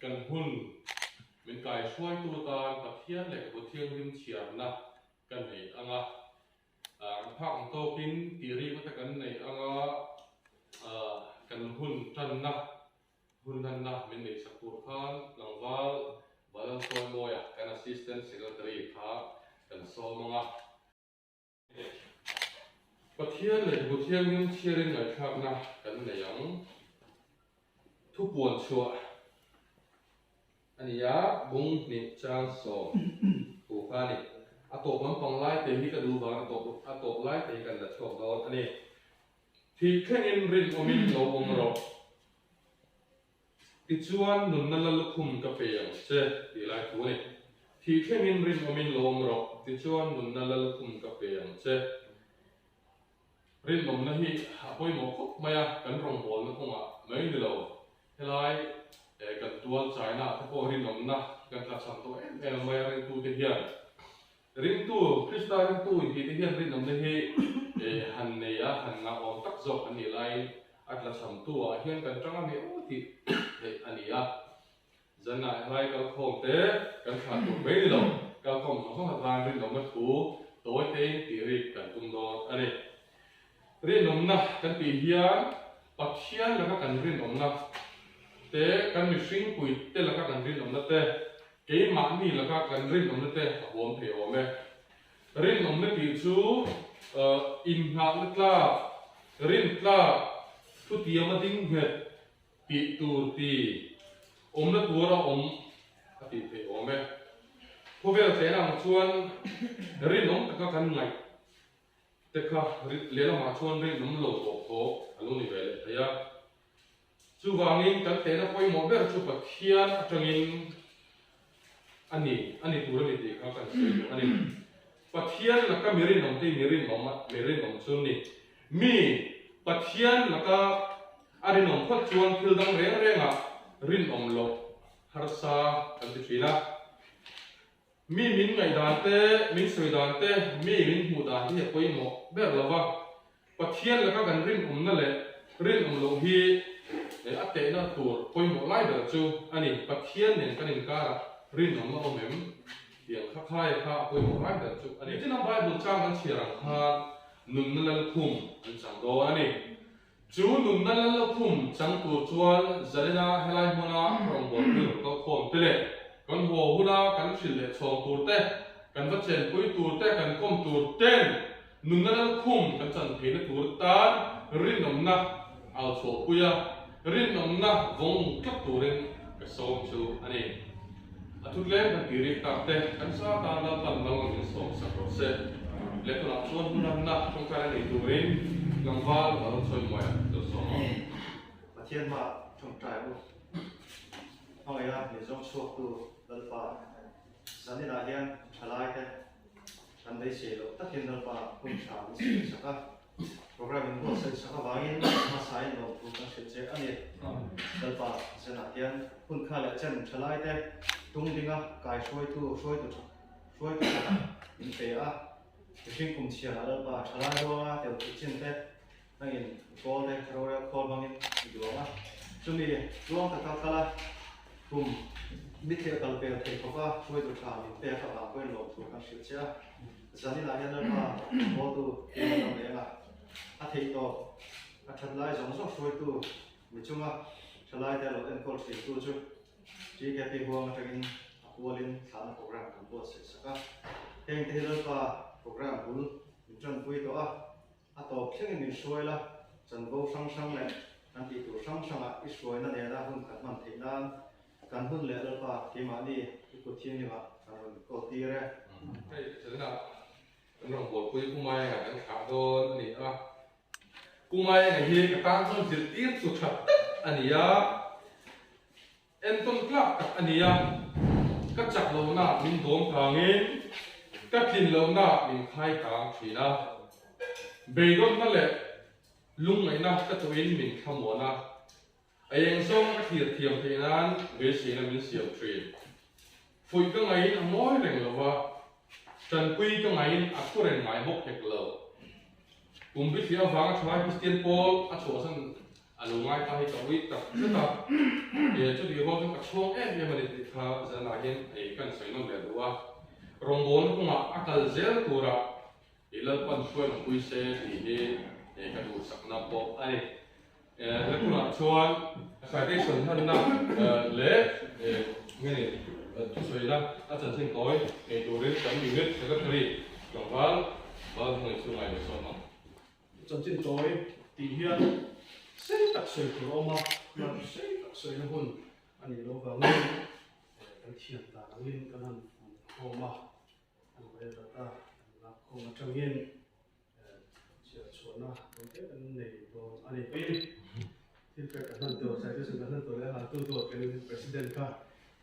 กันหุ่นเป็นกายช่วยตัวตาตะเทียนเหล็กบนเทียงริมเฉียบนะกันในอ่างภาคโตกินตีรีก็จะกันในอ่างกันหุ่นทันนะหุ่นทันนะเป็นในสกุลข้างหลังวาลบาลานซ์ตัวมวยกัน assistant secretary ข้ากันโซมังประเทียนเหล็กบนเทียงริมเฉียบในภาคนะกันในยังทุกวันชัวอันนี้บุ้งนิจางโซผู้ฟ้านี่อัตโตมันปองไล่เตะที่กระดูบางอัตโตไล่เตะกันแต่ชอบเราอันนี้ที่แค่เงินรินอมินโลวงรบติดชวนนุนนั่นละลุคุมกาแฟเช่ดีไล่ผู้นี่ที่แค่เงินรินอมินโลวงรบติดชวนนุนนั่นละลุคุมกาแฟเช่รินอมนะฮีอาป่วยหมอกไม่กันรองบอลนะคงไม่ได้เราเฮ้ยกันตัวใจนะถ้าพอรินอมนะกันตัดสัมตัวไม่รินตัวเทียนรินตัวคริสต์รินตัวที่เทียนรินอมนะฮีหันเนี่ยหันงาออกตักจบอันนี้ไล่อัดละสัมตัวเฮียนกันจังอันนี้โอ้ที่อันนี้จะน่าไล่กันคงเตะกันขาดตัวไม่ได้เรากันคงต้องหัดรินอมนะถูตัวเต็งตีริกันตุ้งโดนอันนี้รินอมนะกันตีเฮียนปักเชียนแล้วก็กันรินอมนะเตะกันมีสิ่งคุยเตะแล้วก็กันรินอมนะเตะเกี่ยมันนี่แล้วก็กันรินอมนะเตะหัวเพียวไหมรินอมนะตีชูอินหาลึกล้ารินล้าทุติยมาดิ้งเหตุปีตูตีอมนะตัวเราอมตีเพียวไหมพวกเราเสนามาชวนรินอมแต่ก็กันไงแต่ก็เลี้ยงมาชวนรินอมโลโก้อารมณ์นี้ไปเลยเฮียจูวางินกันเตนะไปหมดเรื่องจูปักเขียนจังอินอันนี้ตัวนี้ดีครับกันอันนี้ปักเขียนแล้วก็มีรินอมที่มีรินอมส่วนนี้มีปักเขียนแล้วก็อันนี้อมพัดชวนคิลดังเร่งรินอมลบฮาร์ซากันที่ฟีนะมีมินไงดานเต้มินสวยดานเต้มีมินหูดานที่จะไปหมดเรื่องละว่าปักเขียนแล้วก็กันรินอมนั่นแหละรินอมลงที่อัตเตนะตัวพอยหมดไล่เดือดจูอันนี้ปักเขียนเนี่ยกันเองการรินอมมาอมเหมเดียงข้าค่ายข้าพอยหมดไล่เดือดจูอันนี้ที่นำไปบุญจ้างกันเชียรังฮาหนุ่มนั่นละคุมอันจังโดอันนี้จูหนุ่มนั่นละคุมจังตัวจวนจะได้นะให้ไล่หัวหน้ารองบอลเรื่องก็โคนเตะกันหัวหัวหน้ากันสิเลชองตัวเตะกันวัดเชนปุยตัวเตะกันก้มตัวเต้นหนุ่มนั่นละคุมกันจันเพนตัวตารินอมนะเอาโฉบปุยรินอมนะวงกับตัวเร่งกับสองชูอันนี้ทุกเล่มกันตีริตัดเตะกันซาตาลาตันเราเป็นสองสักโปรเซสเล็กตัวนักชวนหุ่นนะตรงการในตัวเองลังวาลเราช่วยมวยตัวสองประเทศว่าชมใจบุเอาไงล่ะเดี๋ยวต้องช่วยตัวดัลปาสันนิษฐานยังฉลาดแค่อันได้เสียแล้วถ้าเห็นดัลปาคุณชาไม่เสียสักโปรแกรมมันก็เสร็จสักวางเงินมาใช้ลงทุนตั้งเสียอันนี้ดัลปาสนับยันคุณค่าและเช่นฉลาดแต่ตรงนี้ก็กายช่วยตัวอินเตอร์สิ่งคุ้มเชียร์ดัลปาฉลาดด้วยเดี๋ยวคิดเช่นแต่นั่งอินโกลเด้เราเรียกโกลบางอินดูว่าช่วงนี้ช่วงตะการตลาดคุ้มมิเทกัลเปอร์เทคว่าช่วยตัวชาอินเตอร์กับอาเปิลโลกตัวกันเสียสันนิษฐานดัลปาโมดูเองนั่นเองอ่ะอาทิตย์ต่ออาทิตย์ไล่สองช่วยตัวมิจุมาฉลาดแต่เราเอ็นโคลสิตัวจุดจีแกตีหัวมาจากอินวัวลินสารโปรแกรมของตัวเสร็จสักเองที่ดัลปาโปรแกรมบุลมิจนปุยตัวต่อเพียงมีช่วยละจันโบช่างเลยนั่นที่ตัวช่างอ่ะอีช่วยนั่นเองนะหุ่นขัดมันที่นั่นการหุ่นเละดัลปาที่มาดีที่กุฏินี่ว่าการกุฏิเร่ใช่ฉะนั้นรองบอลคุยกุ้งไม้กันขาโดนนี่กุ้งไม้เนี่ยฮีกระตั้งต้นจิตตีสุดขัดอันนี้เอ็นต้นกลับกับอันนี้ก็จับเราหน้ามินโดนทางนี้ก็กินเราหน้ามินไข่กลางทีนะเบย์ก็นั่นแหละลุงไอ้นะก็ตัวเองมินขโมยนะไอ้ยังส่งก็เทียมทีนั้นเบสีนั้นมินเสียวทรีฟุยก็ไงน้อยแรงเลยว่าจันปุยก็ไงอักกุเรนไงบกเฮกเลวกุมพิธีเอาฟังช่วยพิสเตียนโพลอัชวสัน anu ngai ta hi ka wi ta ta ye chu di ho ka chong ye ma ni kha za na hian ai kan sai nom le duwa rong bon ku ma akal zel tura ilal pan chuan pui se ti hi e ka du sak na po ai le ku na chuan citation han na le ngani tu soi na a chan sing koi e tu rin kan unit secretary long wal ba hoi chu ngai so ma chân trên tối thì hiện sẽ tập sửa của ông mà sẽ tập sửa nó hồn anh ấy đâu vào ngay cái thiền là nguyên cái lần hồ mà anh bây giờ ta là hồ mà trong nhiên chỉ chuẩn là có cái anh này rồi anh ấy biết thì cái lần đầu sai cái lần đầu là tôi cái president cả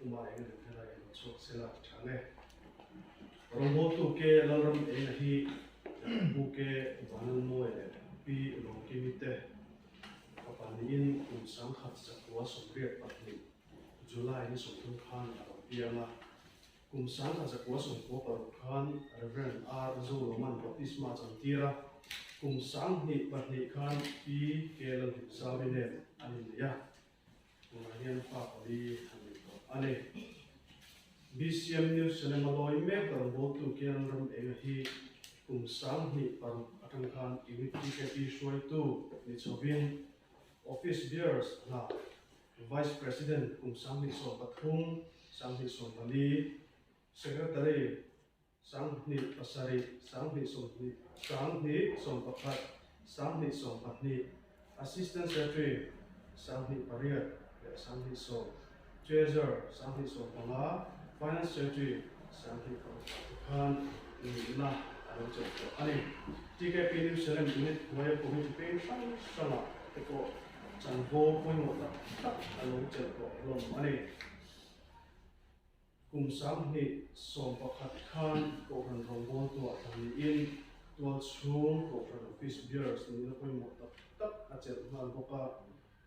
nhưng mà anh ấy cái này nó số sẽ là chẳng này rồi một tu cái lần đầu ấy là khi buke banan moe pi long kimite kapanin sang khat sakwa somriat patni July ni somthum khan piama sang khat sakwa somko par khan Reverend R Zoloman baptisma chantira sang ni patni khan pi kelan sabine aniya hian pa pali ani BCM News Cinema Loi me par botu kian ram hi sang ni par atang khan unity ke pi shoi tu ni chovin office bearers na vice president sang ni so pathum sang ni so mali secretary sang ni pasari sang ni so pakhat sang ni so patni assistant secretary sang ni pariat sang ni so treasurer sang ni so panga finance secretary sang ni khan ni na ani TKP News Channel unit waya committee pe sala ko chanvo point mo ta alo chen ko lom ani sang ni som pakhat khan ko ran rong bon tu atani in tual chung ko ran office bearers ni na point mo ta a chen man ko ka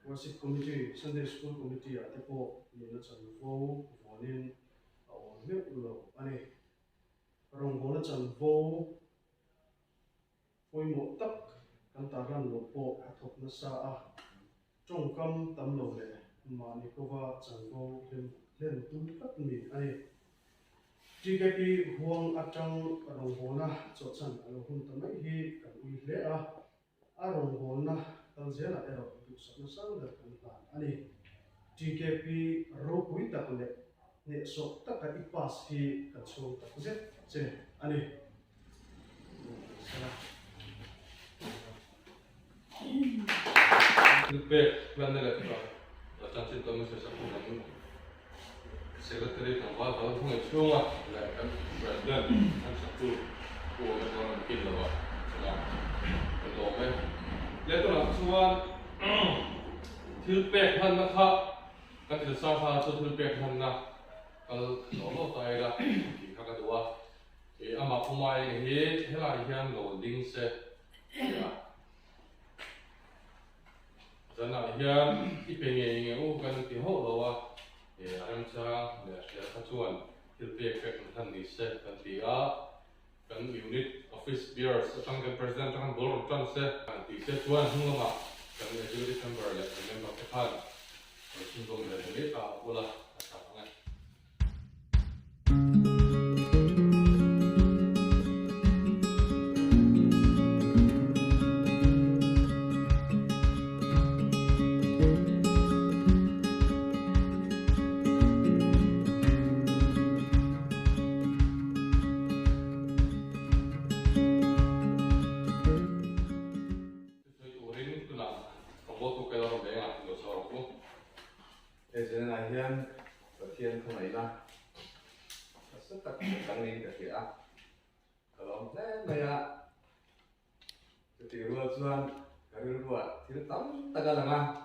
worship committee Sunday school committee ate ko ni na chanvo vonin a on me ulo ani rong bon chanvo poi mo tak kan ta ran lo po thok na sa a trong kam tam lo le ma ni ko wa chang go len tu tak mi ai TKP huang atang rong bona cho chan alo hun ta mai hi kan ui le a rong bona tal zela ero du sa na sang da kan ta ani TKP ro pui tak le ne so tak ka ipas hi kan so ta ko je ani Ilpe vanele ka chansin to mi se sa ku namu secretary kan wa ta hung chunga la kan president kan sa tu ko na ko na kin lawa sa ko lo me le to na chuan thilpe han na kha ka til sa sa chu thilpe han na kal lo tai la ki ka ka duwa e ama phumai he hela hian lo ding se ya zana hian i penge nge u kan ti ho lo wa e aram cha le ya ka chuan til pe pe kan ni se kan ti a kan unit office bearers tang kan president tang bol tan se kan ti se chuan hung ma kan executive member le member ka phan chin dong le ta ola ta ngai hian pathian không ấy na rất tất tăng lên cái kia kalau mày à thì ruột chuan cái ruột thì nó tắm ta là ngang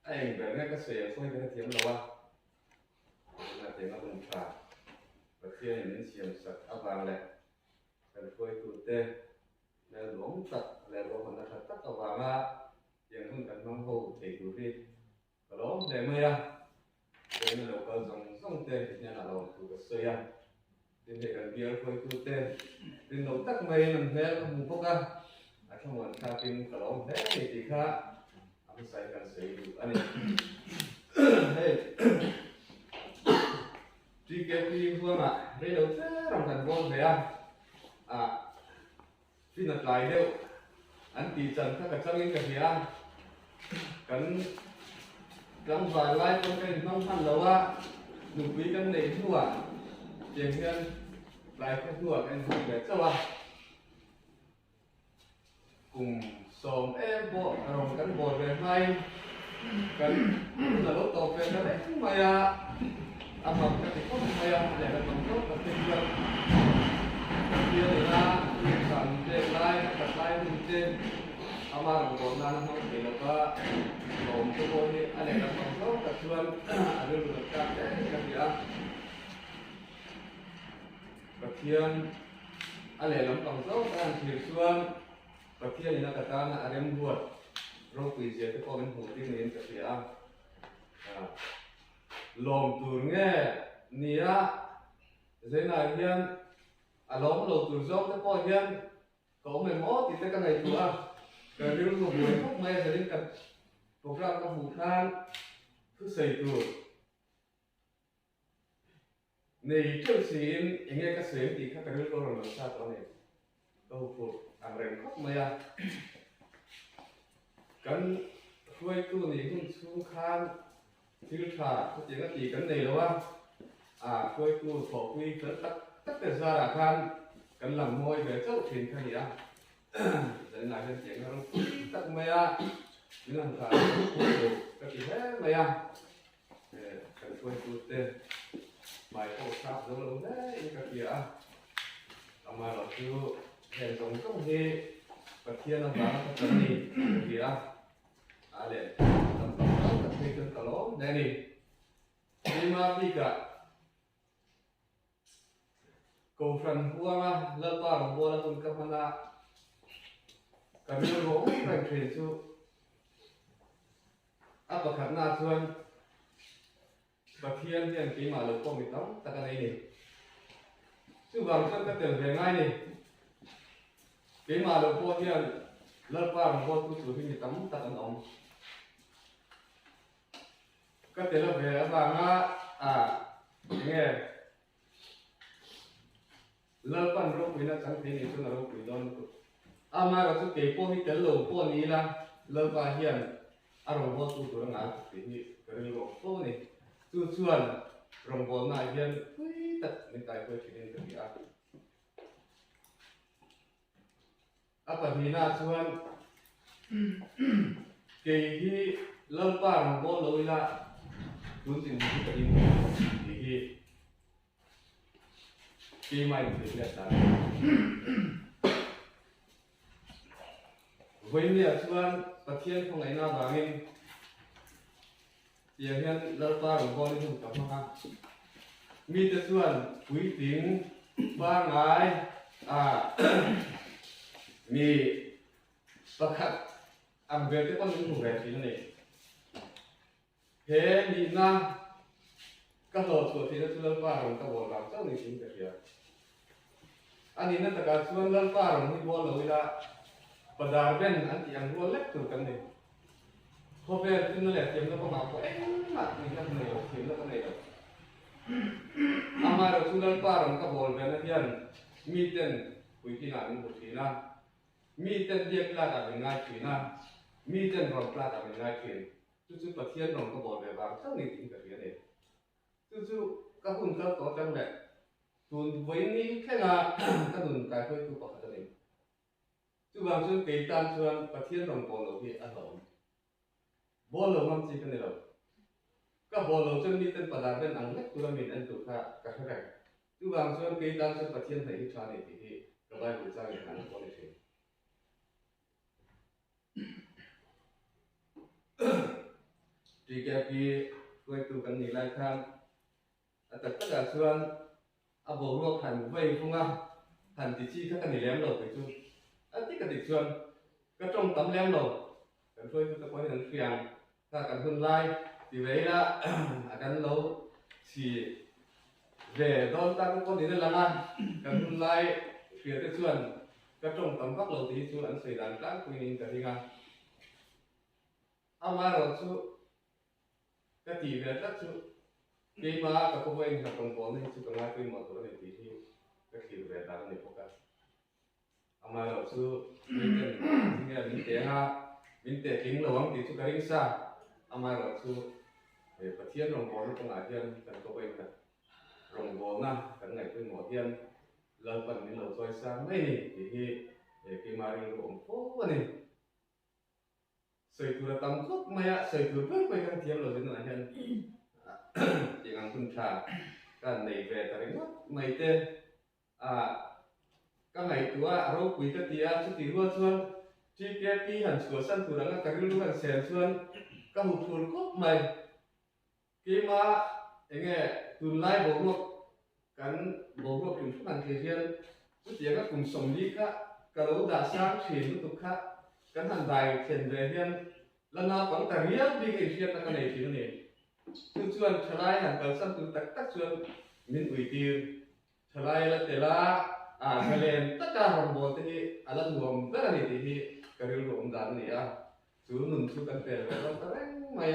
anh về ngay cái sợi phơi cái tiếng là wa là tiếng nó cũng phà pathian nên xiêm sạch áp vàng này cái phơi tụt tê là luống tật là luống còn là tật áp vàng á tiếng không cần mang hồ thì tụt đi kalau mày à cái này là có dòng tên thì là lòng thủ cái sợi à nên để gần bia phơi tu tên nên đầu tắc mày làm thế là một phút à trong một ta pin cả lòng thế thì khác มันใส่กันใส่ดูอันนี้เฮ้ยที่เก็บที่พวกอ่ะเดี๋ยวเจ้ารำกันบอลไปที่นัดไล่เดี๋ยวอันตีจันถ้ากับจังยังกับเฮียกันรำฝ่ายไล่คนเป็นน้องท่านแล้วว่าหนุ่มวิกันในทั่วเจียงเงินไล่กันทั่วกันทั่วแบบเจ้าว่ากลุ่มสมโบอารมณ์กันโบแบบไหนกันแล้วรถตกเป็นอะไรมาapa ketika saya menjaga kontrol ketika dia adalah sampai lain lain mungkin amar bukan mungkin apa untuk ini ada kontrol kecuali ada lekat kerja bagian ada dalam kontrol kan kecuali bagian ini katakan ada yang buat roh puisi itu komen putih ini kerja lom tur nghe nia thế này hiền lom lom tur giống thế coi hiền có mấy món thì thế cái này chua cái điều của buổi lúc mai sẽ đến cặp phục ra các vụ than thứ xây tur này trước xin anh nghe các sến thì các cái điều đó là sao đó này đâu phục anh rèn khóc mày cái khuấy tu này cũng xuống khanที่ลูกชายเขาเจอกันตีกันเลยแล้วว่าคุยกูขอคุยกันตั้งแต่สารคันกันหลังมวยแบบเจ้าถิ่นขยันแต่ไหนเป็นเสียงเราตั้งไม่เรื่องการคุยกันตีแท้ไม่กันคุยกูเต้ใบโอ้ชาบลงได้กันตีเอามาเราคือเห็นตรงตรงที่ประเทศน้ำตาลกันนี่กันตีada tempat terpikir kalau dari lima tiga konfront buah lepas buah pun ke mana kami orang berkreasi itu apa karena tuan bagian yang lima lepas itu takkan ini tu bangsa kita dengai ni lima lepas yang lepas buah tu sudah ini tamu takkan omก็เดี๋ยวเราไปฟังว่ายังไงเลิกปั้นรูปวินาสังเกตในส่วนรูปวิโดนมาเราจะเก็บพวกที่เจอหลงพวกนี้ละเลิกไปเฮียนอารมณ์พวกตัวงานที่ก็เรื่องพวกนี้ส่วนรำบนนายเฮียนตัดในใจเพื่อชีวิตตัวนี้ปฏิณาส่วนเกี่ยที่เลิกปั้นรำบนเลยละtuân trìnhที่ประเด็นที่ปีใหม่ถึงจะได้วันนี้ชวนประเทศของไหนน่าบางเองอย่างเช่นรัฐบาลของบริษัทกับมามีแต่ส่วนปุ๋ยติ๋งบ้างไงมีประคับอันเบลที่ต้องมีหูแรงที่นั่นเองเฮ้ดีนะก็โหลดตัวที่นั่นเรื่องป้าของตะวันเราเจ้าหนี้ทิ้งกันเดียวอันนี้นั่นแต่การชวนเรื่องป้าของที่บัวเราเวลาประดาเป็นอันที่ยังบัวเล็กตัวกันเนี่ยพอเป็นขึ้นนั่นแหละเตรียมแล้วก็มาพอหนักนี่กันเลยเตรียมแล้วก็เลยมาเราชวนเรื่องป้าของตะวันเป็นนักเรียนมีเต้นคุยที่นั่นมีที่นั่นมีเต้นเดียบลาดเป็นง่ายที่นั่นมีเต้นรำปลาดเป็นง่ายที่จู่ๆประเทศเราก็บอกแบบว่าเจ้าหนี้ทิ้งกันเนี่ยจู่ๆก็หุ่นก็ต่อจังเลยส่วนวันนี้แค่งานก็หุ่นกายค่อยตัวปกติจู่บางช่วงเกิดการชวนประเทศเราบอกเราที่อารมณ์บอกเรามันจริงกันเลยก็บอกเราจนมีเป็นประดาเป็นอังเล็กตัวมีอันตุกะก็แค่จู่บางช่วงเกิดการชวนประเทศไหนที่ชาเนี่ยที่ก็ได้รู้จักอย่างนั้นก็เลยที่แกพี่ช่วยตัวกันนี่หลายครั้งแต่ก็จะชวนบอกว่าหันไปฟุ้งหันติดชี้ข้างกันนี่แล้วเราไปช่วยที่กันติดชวนก็ตรงตำแล้วเรากันช่วยตัวคนนั้นเพียงถ้ากันคนไล่ที่ไว้ละกันเราที่เดี๋ยวโดนตาทุกคนนี่นั่นละกันคนไล่เพียงแต่ชวนก็ตรงตำพักเราที่ชวนอันเสียดันตั้งคุยนิ่งกันที่งาน ama rồi chú cái tỷ về tất chú cái mà các cô em các công bố nên chú công ai quên mộtตัวnày thì cái tỷ về đó này phục cả ama rồi chú mình cái mình để kính lâu thì chú cái ring sa ama rồi chú để phát triển rồng bò nó cũng là thiên các cô em các rồng bò na cái này quên một thiên lần phần mình lâu xoay sang này thì cái mà ring rồng phố này sợi tu tam khúc maya sợi tu bớt quay cái thiam rồi thế này hen chỉ ngang kun trà cái này về tại nó mày tên cái này tu rau quý cái tia chút tí hoa xuân chỉ cái pi hẳn sửa sân tu đang cái lu hẳn sen xuân cái hụt thun khúc mày cái mà anh nghe tu lai bộ lộc chúng chúng hàng thiên chút tí cái cùng sống đi cái lỗ đã sáng chỉ lúc tục khác cái thằng đại thiền về hiền lần nào cũng ta riết đi cái chuyện là cái này thì này tu chuan trở lại hàng cầu sân tu tắc chuan min ủy tiền trở lại là thế là cái lên tất cả hàng bộ thì là nguồn tất cả này thì cái điều luận đàn này chú nung chú cần tiền là nó cái mày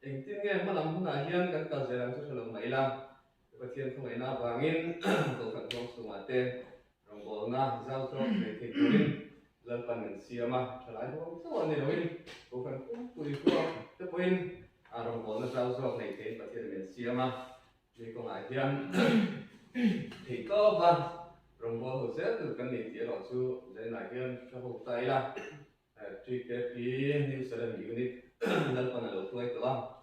anh tin nghe mà làm không là hiền cái cầu sẽ làm cho làm mày làm cái thiên không phải nào vàng in tổ phật trong số mà tên hàng bộ na giao cho để thì lần phần mình xia mà trở lại không số này rồi bộ phận cũng tùy thuộc tất nhiên đồng vốn là giao cho này thế và thì mình xia mà thì còn lại thiên thì có vâng đồng vốn hồ sơ từ cái này thì đó chú đây là thiên cho hộp tay là truy cái phí New Zealand unit lần phần là đầu tuổi đó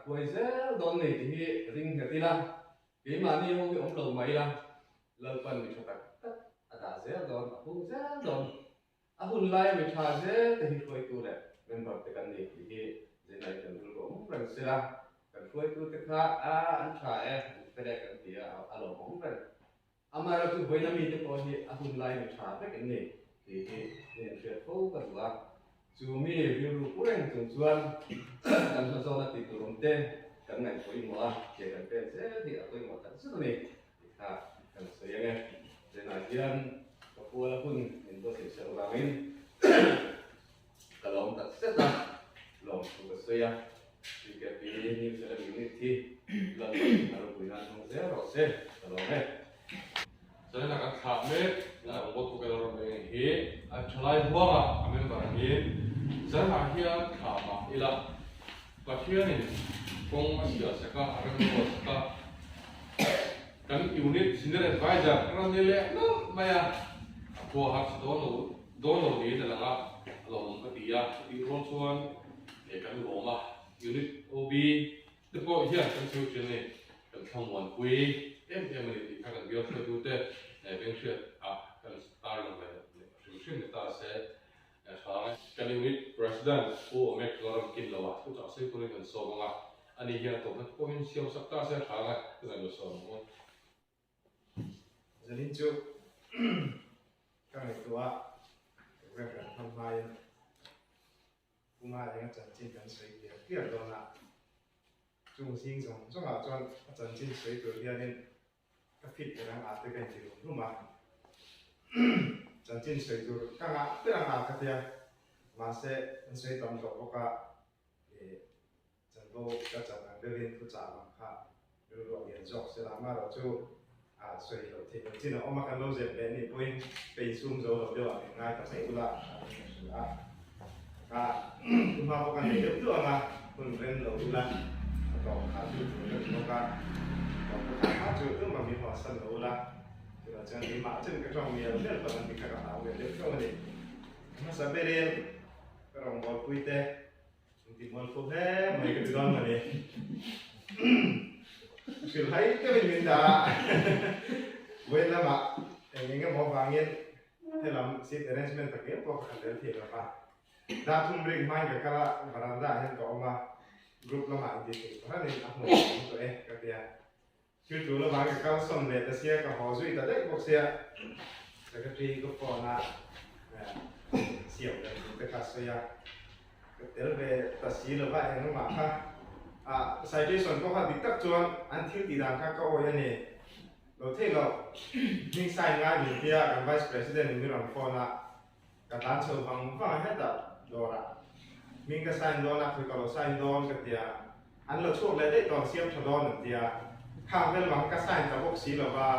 quay rất đón này thì riêng cái là cái mà nhiều cái ông đầu máy là lần phần mình cho tất đã rất đón cũng rất đón ahun lai mi tha je te hi khoi tu le member te kan ni hi je nai kan ru rom ran sela kan khoi tu te kha an tha te le kan ti a lo mong ran amara tu hoi na mi te ko hi ahun lai mi tha te kan ni hi ne che fo ka wa chu mi ri ru ku ren tu chuan kan so na ti tu rom te kan nai khoi mo ke kan pe je thì a khoi mo kan su ni ha kan so ye je nai hian kapua la pun into se uramin kalom tak seta lom tu saya jika pilih ni bisa lebih ni lalu kalau punya nong saya rose kalom cho nên là các thảm mết là một bộ cái đó là hi trở lại hoa amen và hi giờ là hi thảm mà ila và hi này công asia sẽ có aram có sẽ có kan unit senior advisor kan nile no maya ko har dono ni la la lom ka tia ti ron chuan e kan loma unit ob te ko hian kan chu chen ni kan thangwan pui em ni ka kan bio se tu te e ben she kan star la le chu chen ta se sa kan unit president o mek loram kin lawa tu cha se ko ni kan so ma ani hian to ko hin siam sak ta se tha ga kan lo so mo Jadi cu cái tua cái cái tham mai cũng là những chân chính chân水的，第二个呢，中心中啊专真正水果的呢，个皮的人啊对个这种路嘛，真正水果刚啊对人啊个的，嘛是水当中个真多个真人对人复杂嘛哈，如果严重是啦嘛就。所以thì chỉ là ông makan lâu dệt đến thì quên bị sum rồi rồi đều ngay cả mấy là chúng ta có cái này được chưa mà mình lên lâu là còn khá chịu được chúng ta còn có khá chịu được mà mình họ sân lâu là thì là chân đi mã chân cái trong miệng rất là mình phải cả về được cho mình nó sẽ bên đây cái đồng bò quy tê thì muốn phục hết mấy cái con mà đi sự thấy cái mình đã quên là mà những cái món vàng yên thì làm seat arrangement tất cả có khả năng thì là mà đã thùng bring mai cái là varanda hiện có mà group là mà thì có nên áp dụng tụi em cái gì chứ chủ là cái cao sông về ta xe cái họ duy ta đấy bốc xe cái gì có còn là xỉu cái cái xe cái tiền về ta xí là vậy nó mà ha citation có phải bị tắc chuan anh thiếu tỷ đàn các câu vậy nè đầu tiên là nhưng sai ngay mình kia cái vice president mình làm phone là cái单车bằng vàng hết đó rồi là มิงก็ใส่ดอนนะคือก็เราใส่ดอนกันเดียอันเราช่วงเลยได้ตอนเสียมชดอนเดียข้าวเป็นหวังก็ใส่ตะบกสีเราว่า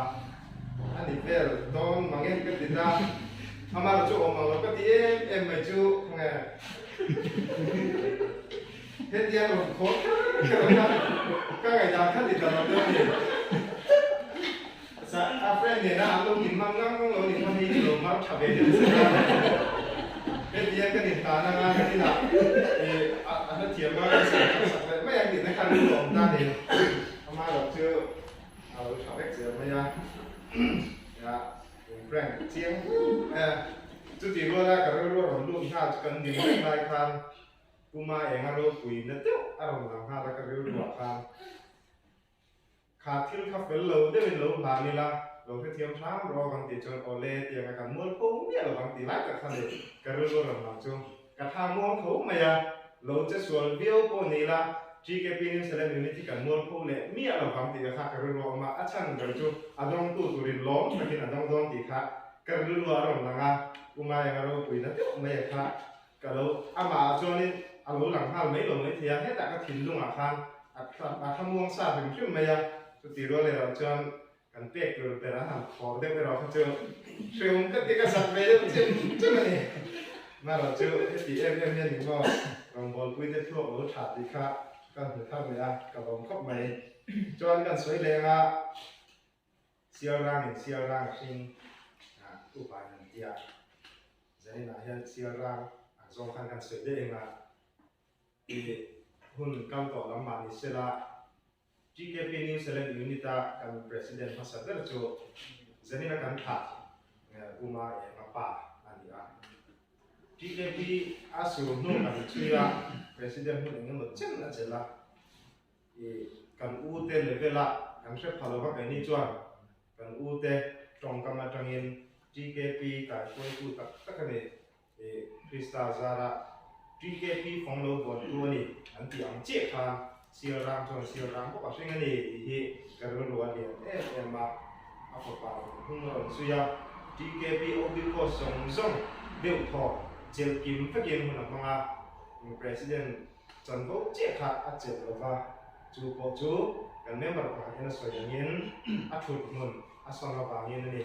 อันนี้เป็นดอนมังเงินก็ติดนะทำมาเราช่วงเราก็ตีเอ็มไม่จูไงเฮ็ดเดียนเราโคตรก็ไงจะขั้นติดตลอดเลยสักอาเฟรนเนี่ยนะเรากินมังงั้งเราเนี่ยมันมีเรามาขับเองเฮ็ดเดียนก็ติดตาหน้ากันนี่แหละอันนั้นเทียมว่าไม่อยากติดในการดูหลงด้านนี้ทำมาเราเจอเราขับเอ็กเสียไม่ยากนะแรงเสียงจุดที่รู้แล้วก็รู้เราดูท่ากันดีไม่ได้คันกูมาเองเราคุยนั่นเดียวอารมณ์หลังท่าแล้วก็รู้ว่าคันขาดที่ขับเป็นเราได้เป็นเราผ่านนี่ละเราแค่เทียมช้ำรอกันติดจนโอเล่เตียงกันม้วนพุ่งเนี่ยเราบางทีไล่กับคันเด็กก็รู้เราหลังจุงกระทำม้วนเขาไม่ยาเราจะส่วนเบี้ยวพวกนี้ละ GKP นี่แสดงอยู่ในที่กันม้วนพุ่งเนี่ยมีอะไรบางทีก็ก็รู้ว่ามาอัชันกันจุงอารมณ์ตู้ตุรินล้อมแต่ที่อารมณ์โดนตีค่ะก็รู้ว่าอารมณ์หลังอ่ะกูมาเองเราคุยนั่นเดียวไม่ค่ะก็เราอามาจวนนี่อารมณ์หลังท่าไม่ลงไม่เทียให้แต่ก็ถิ่นลงอ่ะคันทำม้วนซาถึงชื่อไม่ยาจุดที่รู้เลยเราจวนกันเปียกอยู่แต่ละทางขอเด็กเราเจอเชื่อมก็ติดกับสัตว์ไปแล้วเช่นนี่มาเราเจอที่เอ็มเนี่ยนี่ก็ลองบอลคุยได้ทั่วรถขาดดีค่ะก็ถือข้าวเลยอ่ะกับลองเข้าไปจวนกันสวยเลยอ่ะเสียร่างชิงอุปนันเดียจะให้นายเสียร่างสองคันกันสวยได้เองอ่ะหุ่นก้าวต่อลำบากนิสระGKP New Zealand Unita kan Presiden masa terjo jadi nak kan tak rumah yang apa ania GKP asuh no kan cuya Presiden pun ingin macam aja lah kan UT level lah kan saya kalau pakai ini cuan kan UT trong kamar trangin GKP kan kau itu tak kan Krista Zara GKP follow buat dua ni nanti ang cek kan siar ram kok pasal ini di kerana luar dia emak apa hung suya GKP obi ko song bil tho jel kim fakim huna manga presiden chanbo che kha a che lova chu ko chu kan member pa ena soyangin a thut mun a songa bangin ni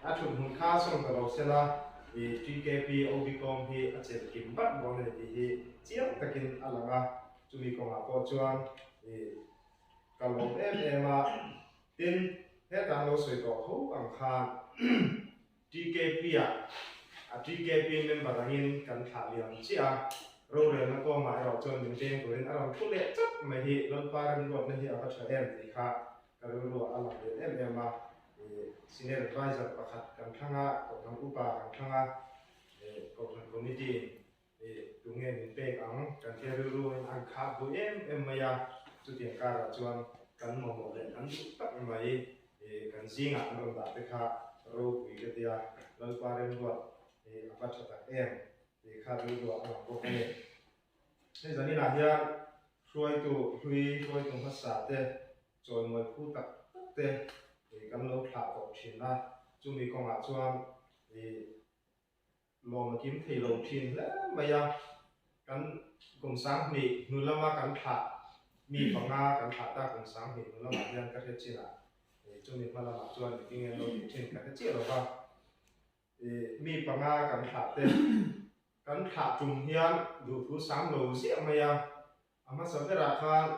a thut mun kha song ka lo sela GKP obi ko hi a che kim bat bo ne di chiang takin alanga cumi ko ngako chuan kalong ema tin hetang lo soi to ho ang khan GKP GKP member angin kan tha liam chia ro re na ko ma ro chon ning teng ko ren aram thu le chap ma hi lon paran got na hi aba cha em ti kha ka ro ro ala le ema senior advisor pakhat kan thanga ko thang upa kan thanga ko thang committee tungen in pe ang kan thia ru an kha bu em maya chu tiang ka ra chuan kan mo mo le an tak mai kan singa an ro da te kha ro pi ke tia lal paren wa apa cha ta em kha ru wa an ko ne ne zani na hia suai tu phasa te chon mo khu tak te kan lo thla ko thin na chu mi ko nga chuan lò mà kiếm thì lầu thiên lẽ bây giờ cắn cùng sáng mì người làm mà cắn thả mì bằng nga cắn thả ta cùng sáng mì người làm mà nhân các cái chuyện là cho mình mà làm mà cho những kinh nghiệm lâu trên các cái chuyện đó mì bằng nga cắn thả tên cắn thả trùng hiền đủ thứ sáng lầu dễ bây giờ mà sau cái là khan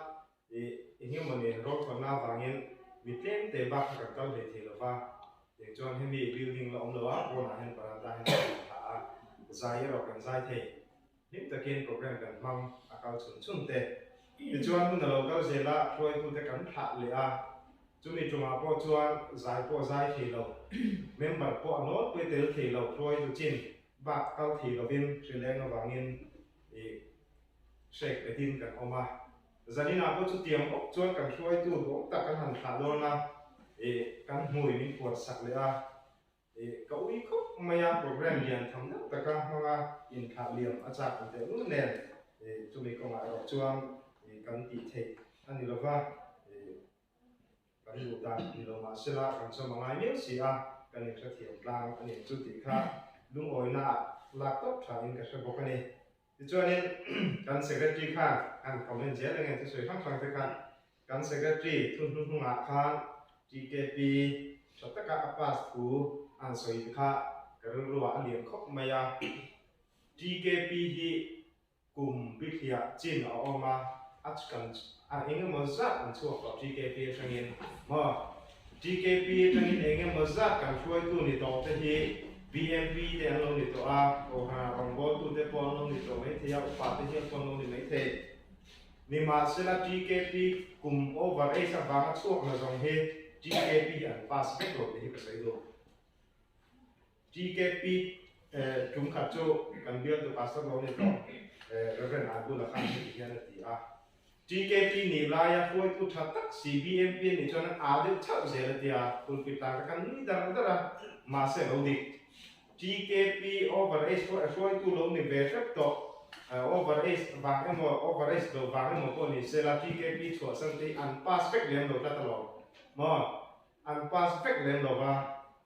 nhưng mà mình rót phần nào vàng yên mì tên để bạc cắn câu để thì là va để cho anh mì building là ông đó còn là hiện tại là zai ro kan zai the nim ta ken program kan mang akal chun te ti chuan mun lo ka zela roi tu te kan tha le a chumi chuma po chuan zai the lo member po no pe tel the lo roi tu chin ba kal the lo bin sri lanka wangin shek petin kan oma zanina po chu tiam ok chuan kan roi tu do ta kan han tha lo na kan hui ni por sak le a cậu ý khóc maya program liền thầm nhất tất cả hoa in thả liềm ở trạm để luôn nền để chúng mình còn lại ở chuông cần tỉ thể anh đi lâu va cần đủ đàn đi lâu mà sẽ là cần cho mọi người biết gì cần những cái thiệp lang anh những chút tỉ khác đúng rồi na lạc tóc thả in cái số bọc này cho nên kan secretary khan an comment je la ngai tu soi thang te khan kan secretary thun thun hung a khan GKP chotaka apas ku an soi kha karu ruwa lian khop maya GKP hi kum bithia chin a oma achkan a inga mazat an chuak ka GKP thangin ma GKP thangin inga mazat kan chuai tu ni to te hi BMP te an lo ni to a o ha rong bo tu te pon lo ni to mai thia upa te hi pon lo ni mai the ni ma sela GKP kum over a sa ba chuak na jong he GKP an pass back lo te hi ka sai do GKP chúng khát cho cần biết từ pastor lo ni to Reverend Abdul Khan ni hian ti a GKP ni la ya foi tu tha tak CBMP ni chon a de thak je la tia pul pi ta kan ni dar da ma se lo dik GKP over is foi tu lo ni ve shap to over is ba mo over is do ba mo ko ni se la GKP chho sang ti an pass back lem lo ta ta lo mo an pass back lem lo ba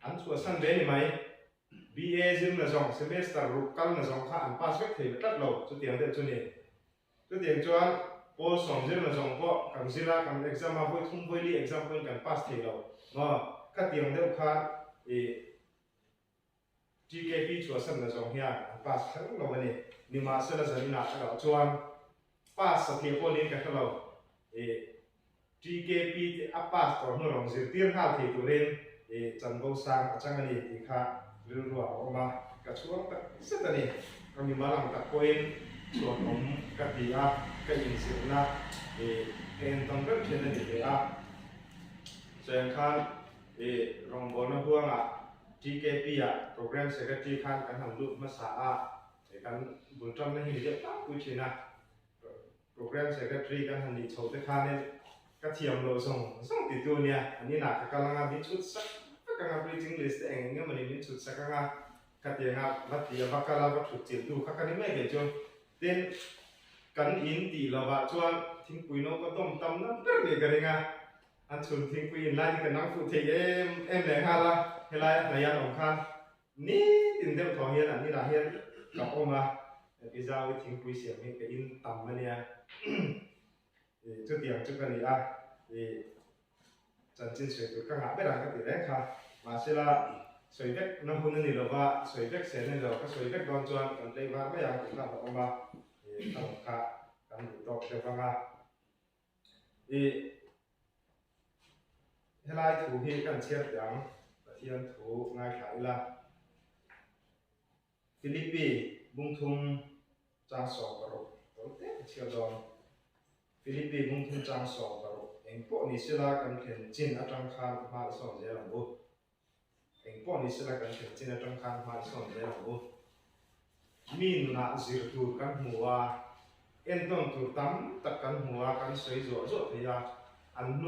an chho sang be ni mai BA zim na zong semester rukal na zong kha an pass back thei tat lo chu tiang de chu ni chu tiang chuan Paul song zim na zong ko kan zila kan exam a voi thum voi li exam point kan pass thei lo ma ka tiang de kha e GKP chua sam na zong hian an pass thang lo ni ni ma se la zani na ka chuan pass sa thei po ni ka thalo e GKP ti a pass to no rong zir tir ha thei tu ren e chan bo sang achang ani ti kha ruwa oma ka chuang ta satani kami malang ta koin chuan om ka ti a ka in sirna e en tong ka chen ni te a chen khan e rong bo na huanga GKP a program secretary khan kan ham lu ma sa a e kan bul tram na hi de ta ku china program secretary kan han ni chho te khan ne ka thiam lo song ti tu nia ani na ka kalanga bi chut sak kanga preaching list eng nge mani min chut sakanga katianga vatia bakala va thut chil tu khakani me ge chon ten kan in ti lawa chuan thingpui no ko tom tam na per le garinga an chun thingpui in lai ka nang fu the em le hala helai na ya ong khan ni tin dem tho hian ani la hian ka oma pizza with thingpui siam me ka in tam mania chu tiang chu kan ni a chân chín sợi các ngã biết rằng các tỷ lệ khác mà sẽ là sợi vết nó hun nên là va sợi vết sẽ nên là các sợi vết đòn tròn còn đây va cái dạng cũng là một ba thì tao khá cần đủ đọc được vâng à thì hiện nay thủ hi cần chia rằng là thiên thủ ngay phải là Philippines bung thung trang sọ và rồi tối tết chia đòn Philippines bung thung trang sọ và rồi anh po ni sila kan khen chin atang khan ma son je lang bu anh po ni sila kan khen chin atang khan ma son je lang bu min na zir tu kan huwa en ton tu tam tak kan huwa kan sei zo zo thia an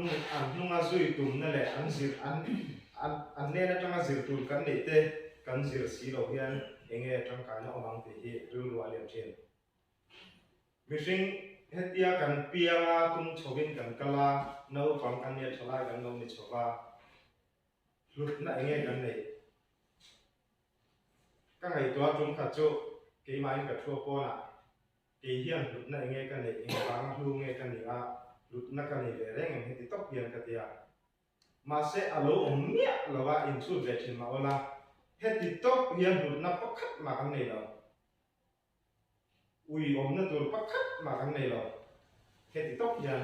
nung a zui tum na le an zir an ne na tanga zir tu kan ne te kan zir si lo hian enge tang kan na omang te hi ru ru aliam chen missing hetia kan pianga tum chobin kan kala no pang kan ne chala kan no ni choba lut na enge kan nei ka ngai to tum kha chu ke mai ka thua po na ke hian lut na enge kan nei eng bang hlu nge kan ni a lut na kan ni le reng he ti tok hian ka tia ma se alo om nia lawa in chu ve thin ma ola he ti tok hian lut na pakhat ma kan nei lo ui om na tur pakhat ma kan nei lo he ti tok hian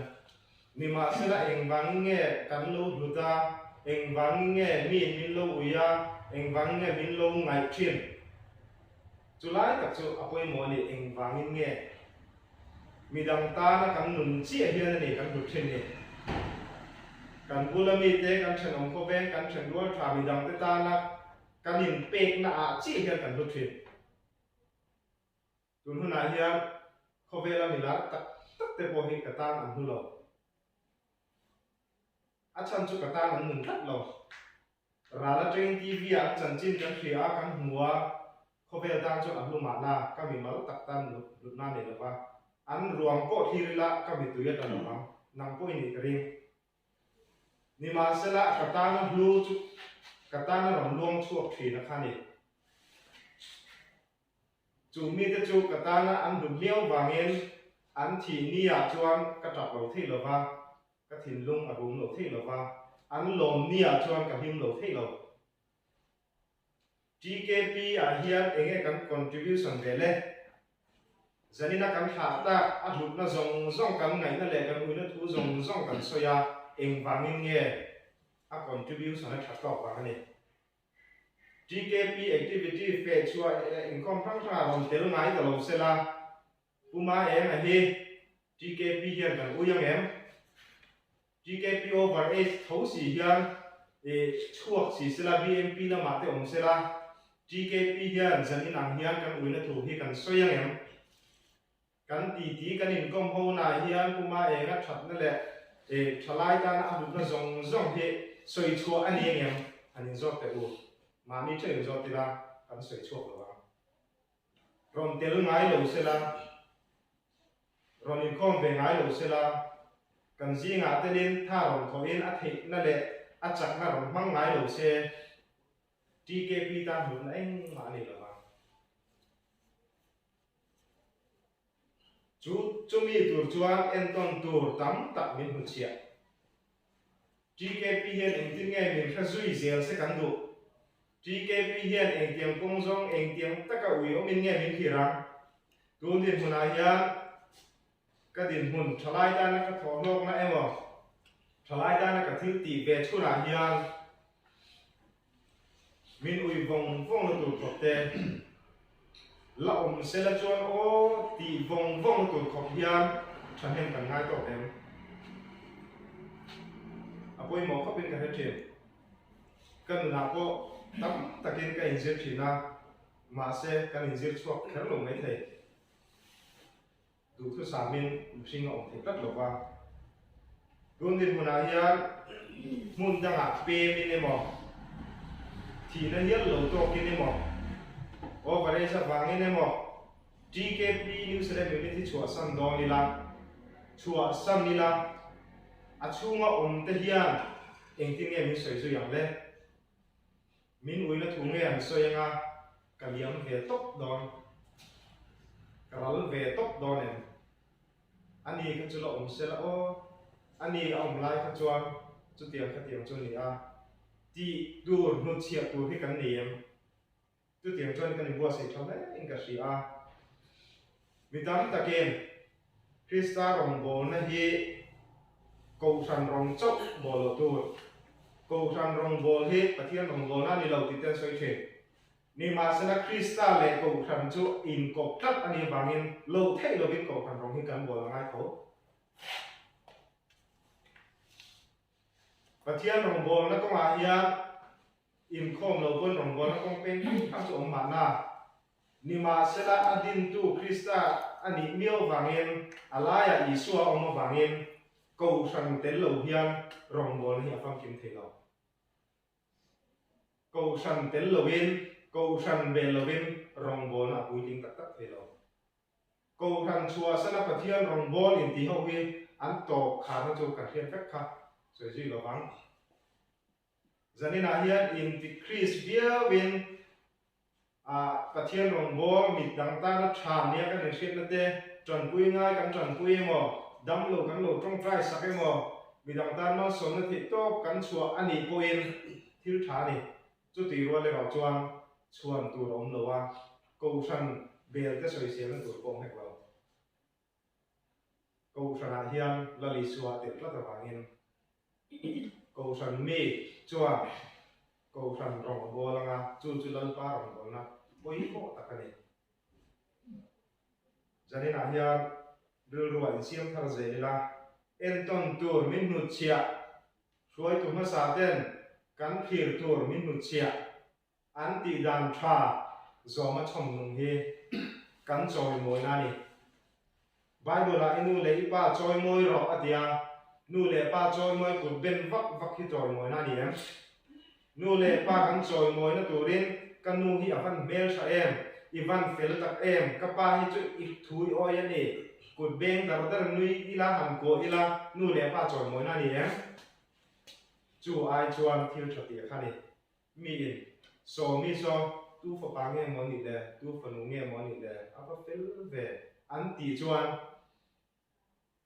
mi ma se la eng wang nge kan lo luta eng wang nge min lo uya eng wang nge min lo ngai thin chulai tak chu apoi mo ni eng wang nge mi dang ta na kan nun chi hian ni kan lut thin ni kan bulami te kan chen ong ko ven kan chen dual tha mi dang te ta na kan in pek na a chi hian kan lut thin tun huna hian ko vela mi la tak te po hi ka ta an hu lo a chan chu ka ta an nun tat lo ra la train tv a chan chin kan thia kan huwa ko vel ta chu an lu ma na ka mi mal tak tan lut na ni lo ba an ruang po thi la ka mi tu ya ta lo ma nang po ni ring ni ma se la ka ta na hlu chu ka ta na rom long chu thi na kha ni chủ mi te chu katana an hum liao wangin an thi nia chuan ka tap lo thei lova ka thin lung a bum lo thei lova an lom nia chuan ka him lo thei lo TKP a hian enge kan contribution vele zanina kan tha ta a hlut na zong kan ngai na le kan ui na thu zong kan soya eng wangin nge a contribution a that top wangani TKP activity fe chua income thang tha rom tel ngai ka lo sela uma em a hi TKP hian kan uyang em TKP over 8 thau si hian chuak si sela BMP na ma te om sela TKP hian zanin ang hian kan ui na thu hi kan soyang em kan ti kan income ho na hian kuma enga that na le thalai ta na adu na zong he soi chua ani em ani zok te u mami chơi rồi thì là cần sửa chuộc rồi rồi tiền ngay đầu xe là rồi những con về ngay đầu xe là cần gì ngã tên lên tha rồi thôi in ắt thịt nó lệ ắt chặt nó rồi mang ngay đầu xe TKP ta hướng anh mà này là chú mi tuổi chuan Anton tuổi tắm tập miền Hồ Chí TKP hiện anh tin nghe mình phải duy trì sẽ cán đủ TKP hian eng tiang kong zong eng tiang taka ui om in nge min khirang tun din huna hian ka din hun thalai ta na ka tho lok na emo thalai ta na ka thil ti ve chuna hian min ui vong na tur khop te la se la chuan o ti vong na tur khop hian than hen kan ngai to em apoi mo khopin ka hethin kan na po tắm takin cái injil chỉ na mà sẽ cái injil chuộc khéo lồng mấy thầy đủ thứ sản min sinh ông thì rất là qua luôn tin một ai hiền muốn đang học pe min em thì nó nhất lâu to kia em ở vào đây sẽ vàng em GKP New Zealand Community chùa San Don đi la chùa San đi la à chung ông tới hiền anh tin em mình soi soiอย่างđấy min ui na thung nge soyanga kaliam ve top don karal ve top don em ani ka chulo om sela o ani om lai ka chuan chu tiang chu ni a ti dur nu chia tu hi kan ni em tu tiang chuan kan bua sei thom le in ka si a midam taken Krista rong bo na hi ko san rong chok bo lo tu câu san rong bol hết và thiên rong bol na ni lâu thì tên soi chuyện ni mà sẽ là Krista lệ câu san chu in cột thắt anh em bằng lâu thế lâu biết câu san rong hi cần bol là ngay thấu và thiên rong bol nó có mà hiền in không lâu bên rong bol nó không bên các chỗ mà na ni mà sẽ là adin tu Krista anh em miêu bằng alaya Isua ông bằng câu san tên lâu hiền rong bol hi afam kim thế lâu câu san tên lovin câu san bel lovin rong bol na pui ting tak tak thế lâu câu san chua sana pathian rong bol in ti ho wi an to kha na chu ka hian phek kha so ji lo bang zanina hian in ti Chris bia win a pathian rong bol mit dang ta na tha nia ka ne shet na te tron pui ngai kan tron pui mo dam lo kan lo trong trai sak mo midang tan ma som na thi to kan chua ani poin thil tha ni chu ti ro le ro chuan tu rom lo wa ko san bel te soi se na tur pom hek lo ko san a hian la li suwa te tla ta wangin ko san mi chuan ko san rong bo la nga chu lan pa rong bo na boi ko ta ka ni janina hian dul ruan siam thar ze la Anton tur min nu chia suai tu ma sa ten kan phir tur min nu chia an ti dan tha zo ma chom nung hi kan choi moi na ni Bible la inu le pa choi moi ro atia nu le pa choi moi ku ben vak hi choi moi na ni em nu le pa kan choi moi na turin kan nu hi avan mel sa em ivan fel tak em ka pa hi chu ik thui oi ani cột bên đó là nuôi ila hàm cổ ila nu lẽ ba chọn mối na ni em chu ai chuan thiêu cho tiệt khani mi in so mi so tu phật bang nghe món gì đây tu phật nung nghe món gì đây áp phết về ăn tì chuan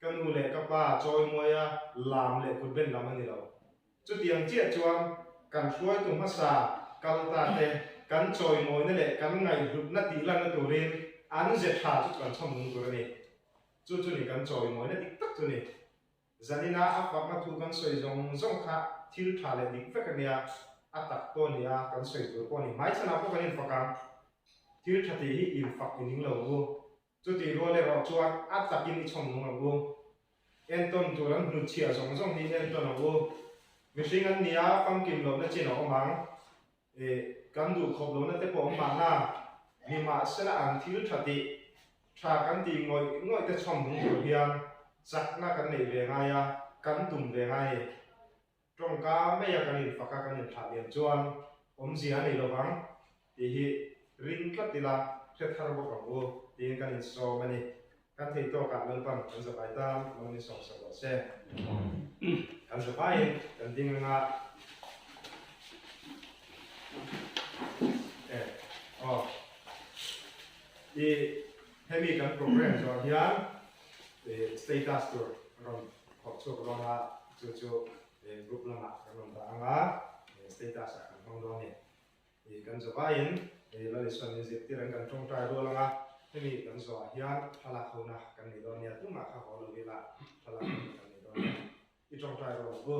cái nu lệ các ba trôi môi làm lệ cột bên làm anh đâu chút tiền chết chuan cần xuôi tung phát xả cần ta thế cần trôi môi này lệ cần ngày lúc nát tí lần nó tụ lên ăn dệt thả chút cần chăm nung tụ này chút chút này cần trôi môi này tích tắc tụ này zanina áp pháp mà thu cần xuôi giống khác thiếu thả lệ tích phết cái này atak to ni a kan soi tur ko ni mai chana ko kanin fakang thil thati hi in fak in lo wo chu ti ro le ro chuan atak in chom nong lo en ton tu ran nu chia zong zong ni en ton wo mishing an nia fam kim lo na chin o mang kan du khop lo na te po ma na ni ma sala an thil thati tha kan ti ngoi te chom nong lo hian sak na kan nei ve nga ya kan tum ve nga e trong cá mấy cái này phải cái này thả điểm chuan gì anh này lo vắng thì ring cắt thì là sẽ thay đổi bằng vô thì cái này so mà này các thầy to cả lần bằng anh sẽ bài ta mà này so so sẽ anh sẽ bài anh tiếng nga thì hay bị cái program cho hiền thì status tour rồi học số rồi là chú group lama kan ta anga status akan hong do ni i kan zo bain la le son zip ti ran kan tong tai do langa hemi kan zo hian thala khona kan ni do nia tu ma kha ho lo vela thala kan ni do i tong tai do go